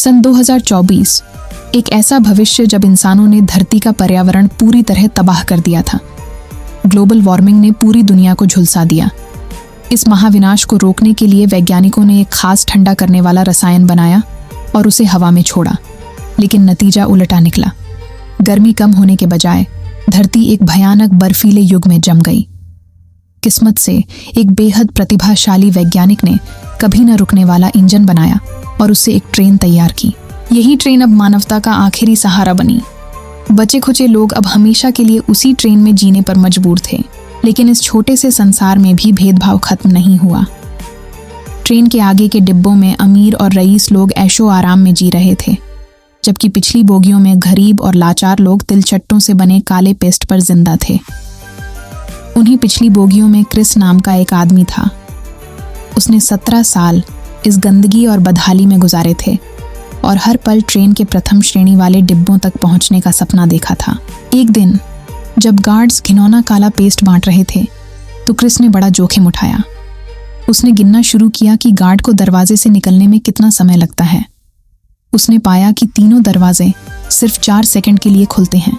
सन 2024 एक ऐसा भविष्य जब इंसानों ने धरती का पर्यावरण पूरी तरह तबाह कर दिया था। ग्लोबल वार्मिंग ने पूरी दुनिया को झुलसा दिया। इस महाविनाश को रोकने के लिए वैज्ञानिकों ने एक खास ठंडा करने वाला रसायन बनाया और उसे हवा में छोड़ा, लेकिन नतीजा उल्टा निकला। गर्मी कम होने के बजाय धरती एक भयानक बर्फीले युग में जम गई। किस्मत से एक बेहद प्रतिभाशाली वैज्ञानिक ने कभी न रुकने वाला इंजन बनाया और उससे एक ट्रेन तैयार की। यही ट्रेन अब मानवता का आखिरी सहारा बनी। बचे खुचे लोग अब हमेशा के लिए उसी ट्रेन में जीने पर मजबूर थे, लेकिन इस छोटे से संसार में भी भेदभाव खत्म नहीं हुआ। ट्रेन के आगे के डिब्बों में अमीर और रईस लोग ऐशो आराम में जी रहे थे, जबकि पिछली बोगियों में गरीब और लाचार लोग तिलचट्टों से बने काले पेस्ट पर जिंदा थे। उन्हीं पिछली बोगियों में क्रिस नाम का एक आदमी था। उसने 17 साल इस गंदगी और बदहाली में गुजारे थे और हर पल ट्रेन के प्रथम श्रेणी वाले डिब्बों तक पहुंचने का सपना देखा था। एक दिन जब गार्ड्स घिनौना काला पेस्ट बांट रहे थे तो क्रिस ने बड़ा जोखिम उठाया। उसने गिनना शुरू किया कि गार्ड को दरवाजे से निकलने में कितना समय लगता है। उसने पाया कि तीनों दरवाजे सिर्फ 4 सेकंड के लिए खुलते हैं,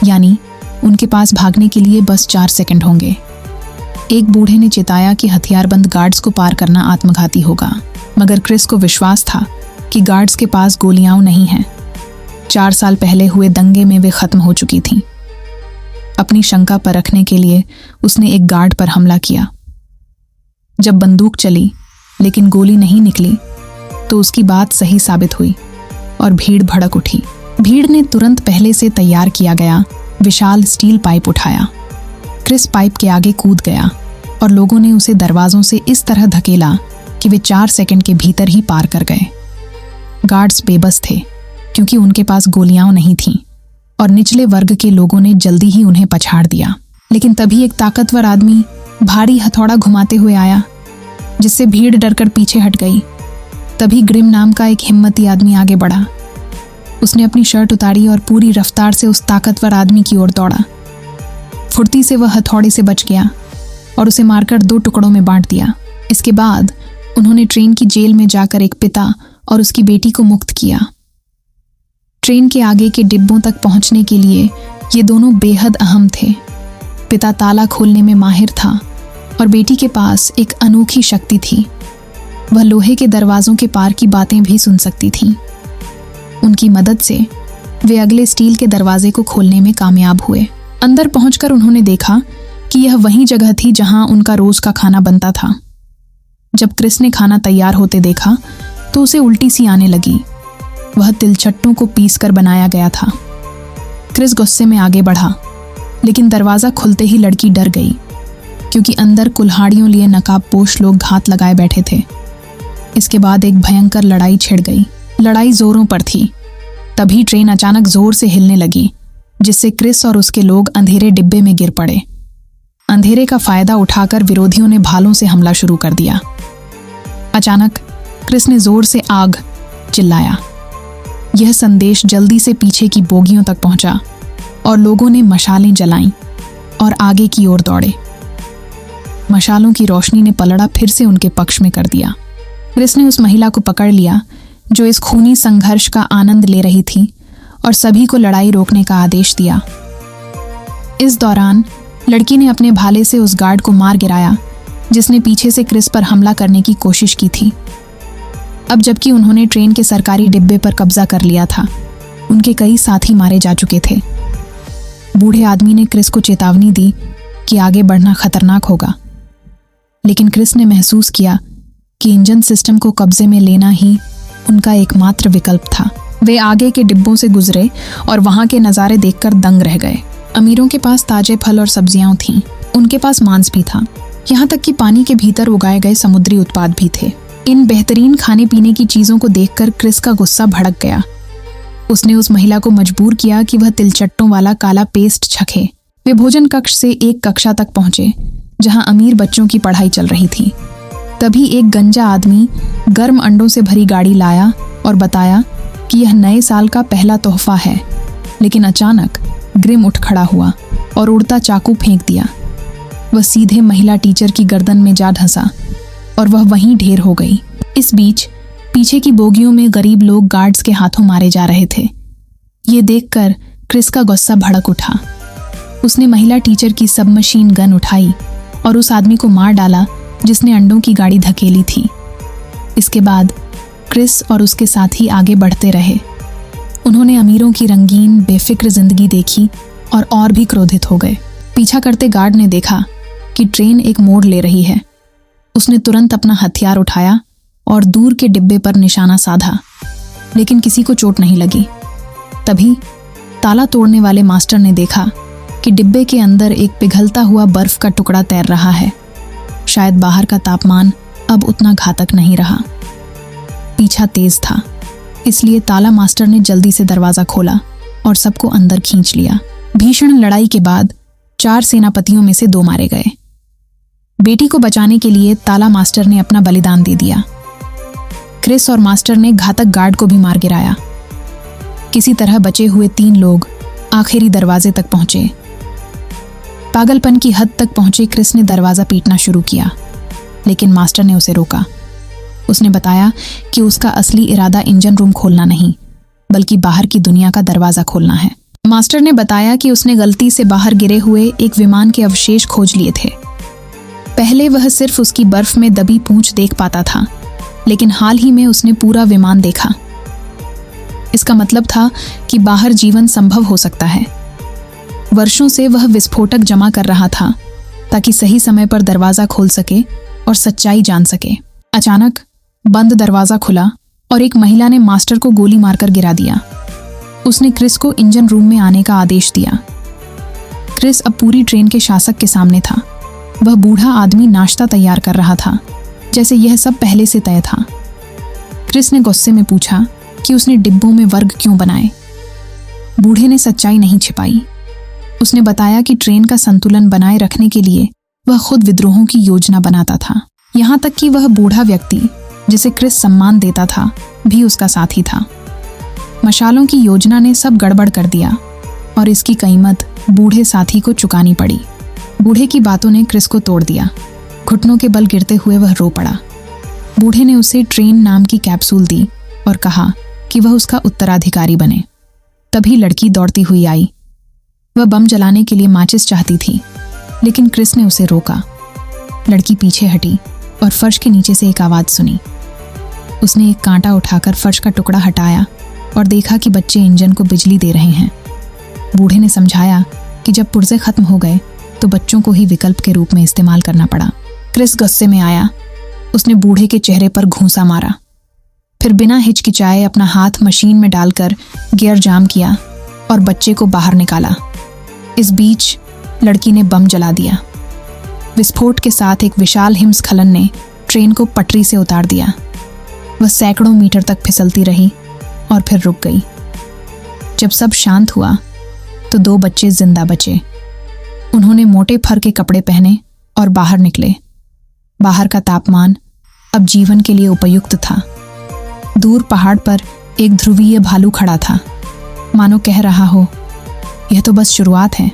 यानी उनके पास भागने के लिए बस 4 सेकंड होंगे। एक बूढ़े ने चिताया कि हथियारबंद गार्ड्स को पार करना आत्मघाती होगा, मगर क्रिस को विश्वास था कि गार्ड्स के पास गोलियां नहीं हैं। 4 साल पहले हुए दंगे में वे खत्म हो चुकी थीं। अपनी शंका पर रखने के लिए उसने एक गार्ड पर हमला किया। जब बंदूक चली लेकिन गोली नहीं निकली तो उसकी बात सही साबित हुई और भीड़ भड़क उठी। भीड़ ने तुरंत पहले से तैयार किया गया विशाल स्टील पाइप उठाया। क्रिस पाइप के आगे कूद गया और लोगों ने उसे दरवाजों से इस तरह धकेला कि वे 4 सेकंड के भीतर ही पार कर गए। गार्ड्स बेबस थे क्योंकि उनके पास गोलियां नहीं थीं और निचले वर्ग के लोगों ने जल्दी ही उन्हें पछाड़ दिया। लेकिन तभी एक ताकतवर आदमी भारी हथौड़ा घुमाते हुए आया, जिससे भीड़ डरकर पीछे हट गई। तभी ग्रिम नाम का एक हिम्मती आदमी आगे बढ़ा। उसने अपनी शर्ट उतारी और पूरी रफ्तार से उस ताकतवर आदमी की ओर दौड़ा। फुर्ती से वह हथौड़े से बच गया और उसे मारकर 2 टुकड़ों में बांट दिया। इसके बाद उन्होंने ट्रेन की जेल में जाकर एक पिता और उसकी बेटी को मुक्त किया। ट्रेन के आगे के डिब्बों तक पहुंचने के लिए ये दोनों बेहद अहम थे। पिता ताला खोलने में माहिर था और बेटी के पास एक अनोखी शक्ति थी। वह लोहे के दरवाजों के पार की बातें भी सुन सकती थी। उनकी मदद से वे अगले स्टील के दरवाजे को खोलने में कामयाब हुए। अंदर पहुंचकर उन्होंने देखा कि यह वही जगह थी जहां उनका रोज का खाना बनता था। जब क्रिस ने खाना तैयार होते देखा तो उसे उल्टी सी आने लगी। वह तिलचट्टों को पीसकर बनाया गया था। क्रिस गुस्से में आगे बढ़ा, लेकिन दरवाजा खुलते ही लड़की डर गई, क्योंकि अंदर कुल्हाड़ियों लिए नकाबपोश लोग घात लगाए बैठे थे। इसके बाद एक भयंकर लड़ाई छिड़ गई। लड़ाई जोरों पर थी। तभी ट्रेन अचानक जोर से हिलने लगी, जिससे क्रिस और उसके लोग अंधेरे डिब्बे में गिर पड़े। अंधेरे का फायदा उठाकर विरोधियों ने भालों से हमला शुरू कर दिया। अचानक क्रिस ने जोर से आग चिल्लाया। यह संदेश जल्दी से पीछे की बोगियों तक पहुंचा और लोगों ने मशालें जलाईं और आगे की ओर दौड़े। मशालों की रोशनी ने पलड़ा फिर से उनके पक्ष में कर दिया। क्रिस ने उस महिला को पकड़ लिया जो इस खूनी संघर्ष का आनंद ले रही थी और सभी को लड़ाई रोकने का आदेश दिया। इस दौरान लड़की ने अपने भाले से उस गार्ड को मार गिराया जिसने पीछे से क्रिस पर हमला करने की कोशिश की थी। अब जबकि उन्होंने ट्रेन के सरकारी डिब्बे पर कब्जा कर लिया था, उनके कई साथी मारे जा चुके थे। बूढ़े आदमी ने क्रिस को चेतावनी दी कि आगे बढ़ना खतरनाक होगा, लेकिन क्रिस ने महसूस किया कि इंजन सिस्टम को कब्जे में लेना ही उनका एकमात्र विकल्प था। वे आगे के डिब्बों से गुजरे और वहां के नज़ारे देखकर दंग रह गए। अमीरों के पास ताजे फल और सब्जियां थीं, उनके पास मांस भी था, यहाँ तक कि पानी के भीतर उगाए गए समुद्री उत्पाद भी थे। इन बेहतरीन खाने पीने की चीजों को देखकर क्रिस का गुस्सा भड़क गया। उसने उस महिला को मजबूर किया कि वह तिलचट्टों वाला काला पेस्ट चखे। वे भोजन कक्ष से एक कक्षा तक पहुंचे जहां अमीर बच्चों की पढ़ाई चल रही थी। तभी एक गंजा आदमी गर्म अंडों से भरी गाड़ी लाया और बताया कि यह नए साल का पहला तोहफा है। लेकिन अचानक ग्रिम उठ खड़ा हुआ और उड़ता चाकू फेंक दिया। वह सीधे महिला टीचर की गर्दन में जा धंसा और वह वहीं ढेर हो गई। इस बीच पीछे की बोगियों में गरीब लोग गार्ड्स के हाथों मारे जा रहे थे। ये देखकर क्रिस का गुस्सा भड़क उठा। उसने महिला टीचर की सबमशीन गन उठाई और उस आदमी को मार डाला जिसने अंडों की गाड़ी धकेली थी। इसके बाद क्रिस और उसके साथी आगे बढ़ते रहे। उन्होंने अमीरों की रंगीन बेफिक्र जिंदगी देखी और भी क्रोधित हो गए। पीछा करते गार्ड ने देखा कि ट्रेन एक मोड़ ले रही है। उसने तुरंत अपना हथियार उठाया और दूर के डिब्बे पर निशाना साधा, लेकिन किसी को चोट नहीं लगी। तभी ताला तोड़ने वाले मास्टर ने देखा कि डिब्बे के अंदर एक पिघलता हुआ बर्फ का टुकड़ा तैर रहा है। शायद बाहर का तापमान अब उतना घातक नहीं रहा। पीछा तेज था, इसलिए ताला मास्टर ने जल्दी से दरवाजा खोला और सबको अंदर खींच लिया। भीषण लड़ाई के बाद 4 सेनापतियों में से 2 मारे गए। बेटी को बचाने के लिए ताला मास्टर ने अपना बलिदान दे दिया। क्रिस और मास्टर ने घातक गार्ड को भी मार गिराया। किसी तरह बचे हुए 3 लोग आखिरी दरवाजे तक पहुंचे। पागलपन की हद तक पहुंचे क्रिस ने दरवाजा पीटना शुरू किया, लेकिन मास्टर ने उसे रोका। उसने बताया कि उसका असली इरादा इंजन रूम खोलना नहीं, बल्कि बाहर की दुनिया का दरवाजा खोलना है। मास्टर ने बताया कि उसने गलती से बाहर गिरे हुए एक विमान के अवशेष खोज लिए थे। पहले वह सिर्फ उसकी बर्फ में दबी पूंछ देख पाता था, लेकिन हाल ही में उसने पूरा विमान देखा। इसका मतलब था कि बाहर जीवन संभव हो सकता है। वर्षों से वह विस्फोटक जमा कर रहा था ताकि सही समय पर दरवाजा खोल सके और सच्चाई जान सके। अचानक बंद दरवाजा खुला और एक महिला ने मास्टर को गोली मारकर गिरा दिया। उसने क्रिस को इंजन रूम में आने का आदेश दिया। क्रिस अब पूरी ट्रेन के शासक के सामने था। वह बूढ़ा आदमी नाश्ता तैयार कर रहा था, जैसे यह सब पहले से तय था। क्रिस ने गुस्से में पूछा कि उसने डिब्बों में वर्ग क्यों बनाए। बूढ़े ने सच्चाई नहीं छिपाई। उसने बताया कि ट्रेन का संतुलन बनाए रखने के लिए वह खुद विद्रोहों की योजना बनाता था। यहाँ तक कि वह बूढ़ा व्यक्ति जिसे क्रिस सम्मान देता था भी उसका साथी था। मशालों की योजना ने सब गड़बड़ कर दिया और इसकी कीमत बूढ़े साथी को चुकानी पड़ी। बूढ़े की बातों ने क्रिस को तोड़ दिया। घुटनों के बल गिरते हुए वह रो पड़ा। बूढ़े ने उसे ट्रेन नाम की कैप्सूल दी और कहा कि वह उसका उत्तराधिकारी बने। तभी लड़की दौड़ती हुई आई। वह बम जलाने के लिए माचिस चाहती थी, लेकिन क्रिस ने उसे रोका। लड़की पीछे हटी और फर्श के नीचे से एक आवाज सुनी। उसने एक कांटा उठाकर फर्श का टुकड़ा हटाया और देखा कि बच्चे इंजन को बिजली दे रहे हैं। बूढ़े ने समझाया कि जब पुर्जे खत्म हो गए तो बच्चों को ही विकल्प के रूप में इस्तेमाल करना पड़ा। क्रिस गुस्से में आया। उसने बूढ़े के चेहरे पर घूंसा मारा, फिर बिना हिचकिचाए अपना हाथ मशीन में डालकर गियर जाम किया और बच्चे को बाहर निकाला। इस बीच लड़की ने बम जला दिया। विस्फोट के साथ एक विशाल हिमस्खलन ने ट्रेन को पटरी से उतार दिया। वह सैकड़ों मीटर तक फिसलती रही और फिर रुक गई। जब सब शांत हुआ तो 2 बच्चे जिंदा बचे। उन्होंने मोटे फर के कपड़े पहने और बाहर निकले। बाहर का तापमान अब जीवन के लिए उपयुक्त था। दूर पहाड़ पर एक ध्रुवीय भालू खड़ा था, मानो कह रहा हो, यह तो बस शुरुआत है।